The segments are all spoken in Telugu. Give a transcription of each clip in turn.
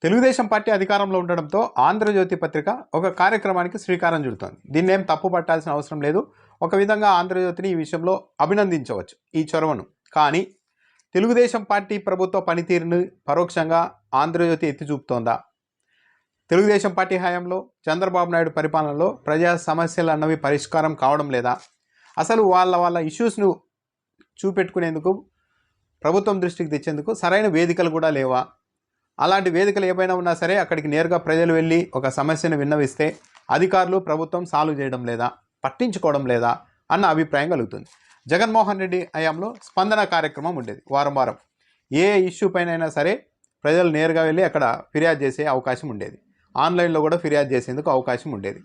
తెలుగుదేశం పార్టీ అధికారంలో ఉండడంతో ఆంధ్రజ్యోతి పత్రిక ఒక కార్యక్రమానికి శ్రీకారం చుడుతోంది. దీన్ని ఏం తప్పు పట్టాల్సిన అవసరం లేదు. ఒక విధంగా ఆంధ్రజ్యోతిని ఈ విషయంలో అభినందించవచ్చు, ఈ చొరవను. కానీ తెలుగుదేశం పార్టీ ప్రభుత్వ పనితీరును పరోక్షంగా ఆంధ్రజ్యోతి ఎత్తి చూపుతోందా? తెలుగుదేశం పార్టీ హయాంలో చంద్రబాబు నాయుడు పరిపాలనలో ప్రజా సమస్యలు అన్నవి పరిష్కారం కావడం లేదా? అసలు వాళ్ళ ఇష్యూస్ను చూపెట్టుకునేందుకు, ప్రభుత్వం దృష్టికి తెచ్చేందుకు సరైన వేదికలు కూడా లేవా? అలాంటి వేదికలు ఏవైనా ఉన్నా సరే అక్కడికి నేరుగా ప్రజలు వెళ్ళి ఒక సమస్యను విన్నవిస్తే అధికారులు, ప్రభుత్వం సాల్వ్ చేయడం లేదా, పట్టించుకోవడం లేదా అన్న అభిప్రాయం కలుగుతుంది. జగన్మోహన్ రెడ్డి హయాంలో స్పందన కార్యక్రమం ఉండేది. వారం ఏ ఇష్యూ పైన సరే ప్రజలు నేరుగా వెళ్ళి అక్కడ ఫిర్యాదు చేసే అవకాశం ఉండేది. ఆన్లైన్లో కూడా ఫిర్యాదు చేసేందుకు అవకాశం ఉండేది.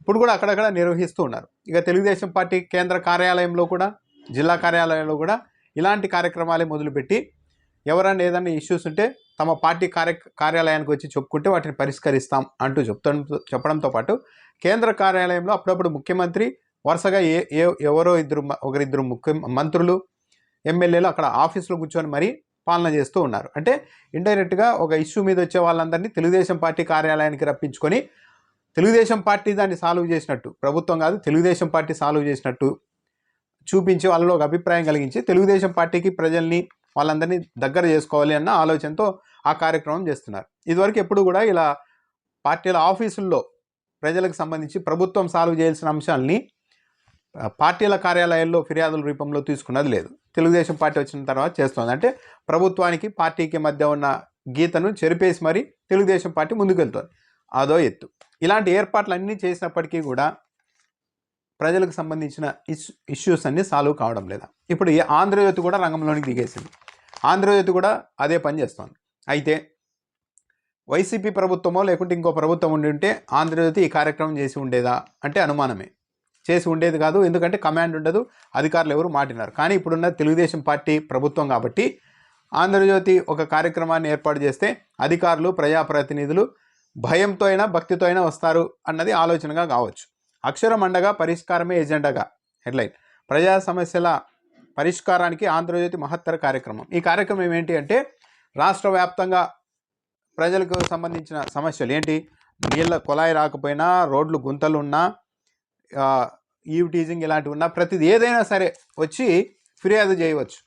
ఇప్పుడు కూడా అక్కడక్కడ నిర్వహిస్తూ ఉన్నారు. ఇక తెలుగుదేశం పార్టీ కేంద్ర కార్యాలయంలో కూడా, జిల్లా కార్యాలయంలో కూడా ఇలాంటి కార్యక్రమాలే మొదలుపెట్టి ఎవరైనా ఏదైనా ఇష్యూస్ ఉంటే తమ పార్టీ కార్యాలయానికి వచ్చి చెప్పుకుంటే వాటిని పరిష్కరిస్తాం అంటూ చెప్పడంతో పాటు కేంద్ర కార్యాలయంలో అప్పుడప్పుడు ముఖ్యమంత్రి వరుసగా ఎవరో ఒకరిద్దరు మంత్రులు, ఎమ్మెల్యేలు అక్కడ ఆఫీసులో కూర్చొని మరీ పాలన చేస్తూ ఉన్నారు. అంటే ఇండైరెక్ట్గా ఒక ఇష్యూ మీద వచ్చే వాళ్ళందరినీ తెలుగుదేశం పార్టీ కార్యాలయానికి రప్పించుకొని తెలుగుదేశం పార్టీ దాన్ని సాల్వ్ చేసినట్టు, ప్రభుత్వం కాదు తెలుగుదేశం పార్టీ సాల్వ్ చేసినట్టు చూపించి వాళ్ళలో ఒక అభిప్రాయం కలిగించి తెలుగుదేశం పార్టీకి ప్రజల్ని వాళ్ళందరినీ దగ్గర చేసుకోవాలి అన్న ఆలోచనతో ఆ కార్యక్రమం చేస్తున్నారు. ఇదివరకు ఎప్పుడు కూడా ఇలా పార్టీల ఆఫీసుల్లో ప్రజలకు సంబంధించి ప్రభుత్వం సాల్వ్ చేయాల్సిన అంశాలని పార్టీల కార్యాలయాల్లో ఫిర్యాదుల రూపంలో తీసుకున్నది లేదు. తెలుగుదేశం పార్టీ వచ్చిన తర్వాత చేస్తుంది. అంటే ప్రభుత్వానికి పార్టీకి మధ్య ఉన్న గీతను చెరిపేసి మరి తెలుగుదేశం పార్టీ ముందుకెళ్తుంది. అదో ఎత్తు. ఇలాంటి ఏర్పాట్లన్నీ చేసినప్పటికీ కూడా ప్రజలకు సంబంధించిన ఇష్యూస్ అన్నీ సాల్వ్ కావడం లేదా? ఇప్పుడు ఆంధ్రజ్యోతి కూడా రంగంలోనికి దిగేసింది. ఆంధ్రజ్యోతి కూడా అదే పని చేస్తోంది. అయితే వైసీపీ ప్రభుత్వమో లేకుంటే ఇంకో ప్రభుత్వం ఉండి ఉంటే ఆంధ్రజ్యోతి ఈ కార్యక్రమం చేసి ఉండేదా అంటే అనుమానమే. చేసి ఉండేది కాదు. ఎందుకంటే కమాండ్ ఉండదు, అధికారులు ఎవరు మాటినారు. కానీ ఇప్పుడున్న తెలుగుదేశం పార్టీ ప్రభుత్వం కాబట్టి ఆంధ్రజ్యోతి ఒక కార్యక్రమాన్ని ఏర్పాటు చేస్తే అధికారులు, ప్రజాప్రతినిధులు భయంతో అయినా భక్తితో అయినా వస్తారు అన్నది ఆలోచనగా కావచ్చు. అక్షరం అండగా పరిష్కారమే ఎజెండాగా హెడ్లైన్. ప్రజా సమస్యల పరిష్కారానికి ఆంధ్రజ్యోతి మహత్తర కార్యక్రమం. ఈ కార్యక్రమం ఏంటి అంటే రాష్ట్ర వ్యాప్తంగా ప్రజలకు సంబంధించిన సమస్యలు ఏంటి, నీళ్ళ కుళాయి రాకపోయినా, రోడ్లు గుంతలు ఉన్నా, ఈవ్ టీజింగ్ ఇలాంటివి ఉన్నా ప్రతిది ఏదైనా సరే వచ్చి ఫిర్యాదు చేయవచ్చు.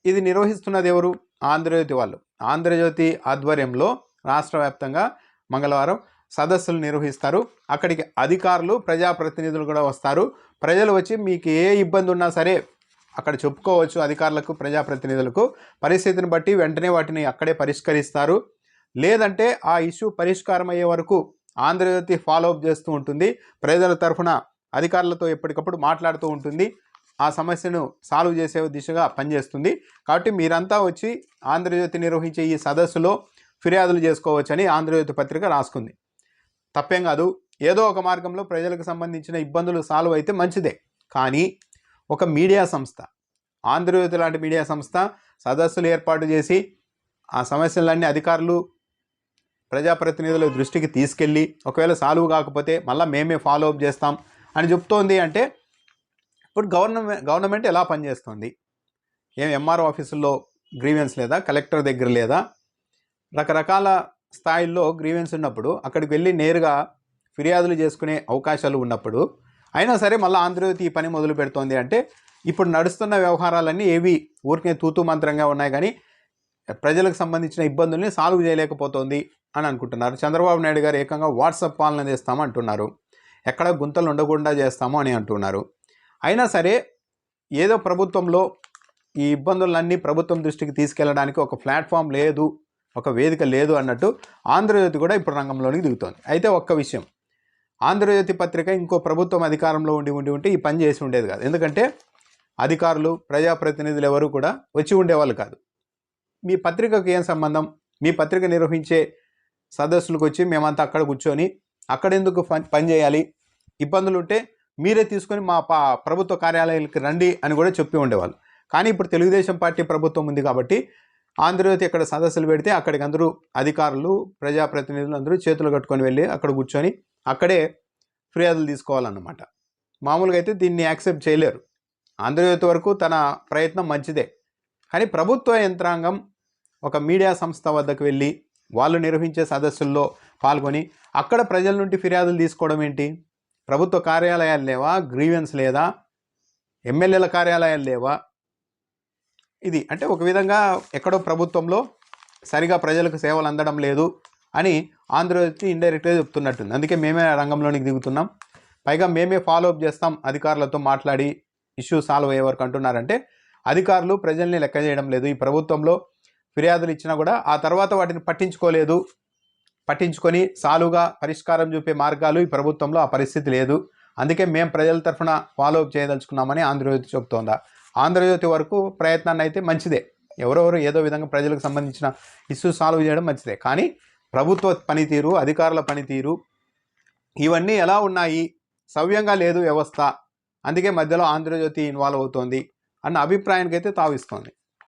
ఇది నిర్వహిస్తున్నది ఎవరు? ఆంధ్రజ్యోతి వాళ్ళు. ఆంధ్రజ్యోతి ఆధ్వర్యంలో రాష్ట్ర వ్యాప్తంగా మంగళవారం సదస్సులు నిర్వహిస్తారు. అక్కడికి అధికారులు, ప్రజాప్రతినిధులు కూడా వస్తారు. ప్రజలు వచ్చి మీకు ఏ ఇబ్బంది ఉన్నా సరే అక్కడ చెప్పుకోవచ్చు. అధికారులకు, ప్రజాప్రతినిధులకు పరిస్థితిని బట్టి వెంటనే వాటిని అక్కడే పరిష్కరిస్తారు. లేదంటే ఆ ఇష్యూ పరిష్కారం అయ్యే వరకు ఆంధ్రజ్యోతి ఫాలోఅప్ చేస్తూ ఉంటుంది. ప్రజల తరఫున అధికారులతో ఎప్పటికప్పుడు మాట్లాడుతూ ఉంటుంది. ఆ సమస్యను సాల్వ్ చేసే దిశగా పనిచేస్తుంది. కాబట్టి మీరంతా వచ్చి ఆంధ్రజ్యోతి నిర్వహించే ఈ సదస్సులో ఫిర్యాదులు చేసుకోవచ్చని ఆంధ్రజ్యోతి పత్రిక రాసుకుంది. తప్పేం కాదు. ఏదో ఒక మార్గంలో ప్రజలకు సంబంధించిన ఇబ్బందులు సాల్వ్ అయితే మంచిదే. కానీ ఒక మీడియా సంస్థ, ఆంధ్రజ్యోతి లాంటి మీడియా సంస్థ సదస్సులు ఏర్పాటు చేసి ఆ సమస్యలన్నీ అధికారులు, ప్రజాప్రతినిధుల దృష్టికి తీసుకెళ్ళి ఒకవేళ సాల్వ్ కాకపోతే మళ్ళీ మేమే ఫాలోఅప్ చేస్తాం అని చెప్తోంది. అంటే ఇప్పుడు గవర్నమెంట్ ఎలా పనిచేస్తుంది? ఏం ఎంఆర్ఓ ఆఫీసుల్లో గ్రీవెన్స్ లేదా, కలెక్టర్ దగ్గర లేదా, రకరకాల స్థాయిల్లో గ్రీవెన్స్ ఉన్నప్పుడు అక్కడికి వెళ్ళి నేరుగా ఫిర్యాదులు చేసుకునే అవకాశాలు ఉన్నప్పుడు అయినా సరే మళ్ళీ ఆంధ్రజ్యోతి ఈ పని మొదలు పెడుతోంది. అంటే ఇప్పుడు నడుస్తున్న వ్యవహారాలన్నీ ఏవి ఊరికే తూతూ మంత్రంగా ఉన్నాయి, కానీ ప్రజలకు సంబంధించిన ఇబ్బందుల్ని సాల్వ్ చేయలేకపోతోంది అని అనుకుంటున్నారు. చంద్రబాబు నాయుడు గారు ఏకంగా వాట్సాప్ పాలన చేస్తాము అంటున్నారు. ఎక్కడ గుంతలు ఉండకుండా చేస్తాము అని అంటున్నారు. అయినా సరే ఏదో ప్రభుత్వంలో ఈ ఇబ్బందులన్నీ ప్రభుత్వం దృష్టికి తీసుకెళ్ళడానికి ఒక ప్లాట్ఫామ్ లేదు, ఒక వేదిక లేదు అన్నట్టు ఆంధ్రజ్యోతి కూడా ఇప్పుడు రంగంలోనికి దిగుతోంది. అయితే ఒక్క విషయం, ఆంధ్రజ్యోతి పత్రిక ఇంకో ప్రభుత్వం అధికారంలో ఉంటే ఈ పని చేసి ఉండేది కాదు. ఎందుకంటే అధికారులు, ప్రజాప్రతినిధులు ఎవరు కూడా వచ్చి ఉండేవాళ్ళు కాదు. మీ పత్రికకు ఏం సంబంధం? మీ పత్రిక నిర్వహించే సదస్సులకు వచ్చి మేమంతా అక్కడ కూర్చొని అక్కడెందుకు పని చేయాలి, ఇబ్బందులు ఉంటే మీరే తీసుకొని మా ప్రభుత్వ కార్యాలయాలకు రండి అని కూడా చెప్పి ఉండేవాళ్ళు. కానీ ఇప్పుడు తెలుగుదేశం పార్టీ ప్రభుత్వం ఉంది కాబట్టి ఆంధ్రజ్యోతి ఎక్కడ సదస్సులు పెడితే అక్కడికి అందరూ అధికారులు, ప్రజాప్రతినిధులు అందరూ చేతులు కట్టుకొని వెళ్ళి అక్కడ కూర్చొని అక్కడే ఫిర్యాదులు తీసుకోవాలన్నమాట. మామూలుగా అయితే దీన్ని యాక్సెప్ట్ చేయలేరు. ఆంధ్రజ్యోతి వరకు తన ప్రయత్నం మంచిదే, కానీ ప్రభుత్వ యంత్రాంగం ఒక మీడియా సంస్థ వద్దకు వెళ్ళి వాళ్ళు నిర్వహించే సదస్సుల్లో పాల్గొని అక్కడ ప్రజల నుండి ఫిర్యాదులు తీసుకోవడం ఏంటి? ప్రభుత్వ కార్యాలయాలు లేవా? గ్రీవెన్స్ లేదా? ఎమ్మెల్యేల కార్యాలయాలు లేవా? ఇది అంటే ఒక విధంగా ఎక్కడో ప్రభుత్వంలో సరిగా ప్రజలకు సేవలు అందడం లేదు అని ఆంధ్రజ్యోతి ఇండైరెక్ట్గా చెప్తున్నట్టుంది. అందుకే మేమే రంగంలోనికి దిగుతున్నాం, పైగా మేమే ఫాలో అప్ చేస్తాం అధికారులతో మాట్లాడి ఇష్యూ సాల్వ్ అయ్యే వరకు అంటున్నారంటే అధికారులు ప్రజల్ని లెక్క చేయడం లేదు. ఈ ప్రభుత్వంలో ఫిర్యాదులు ఇచ్చినా కూడా ఆ తర్వాత వాటిని పట్టించుకొని సాలుగా పరిష్కారం చూపే మార్గాలు ఈ ప్రభుత్వంలో ఆ పరిస్థితి లేదు. అందుకే మేము ప్రజల తరఫున ఫాలో అప్ చేయదలుచుకున్నామని ఆంధ్రజ్యోతి చెబుతోందా. ఆంధ్రజ్యోతి వరకు ప్రయత్నాన్ని అయితే మంచిదే, ఎవరెవరు ఏదో విధంగా ప్రజలకు సంబంధించిన ఇష్యూ సాల్వ్ చేయడం మంచిదే. కానీ ప్రభుత్వ పనితీరు, అధికారుల పనితీరు ఇవన్నీ ఎలా ఉన్నాయి? సవ్యంగా లేదు వ్యవస్థ, అందుకే మధ్యలో ఆంధ్రజ్యోతి ఇన్వాల్వ్ అవుతోంది అన్న అభిప్రాయానికైతే తావిస్తోంది.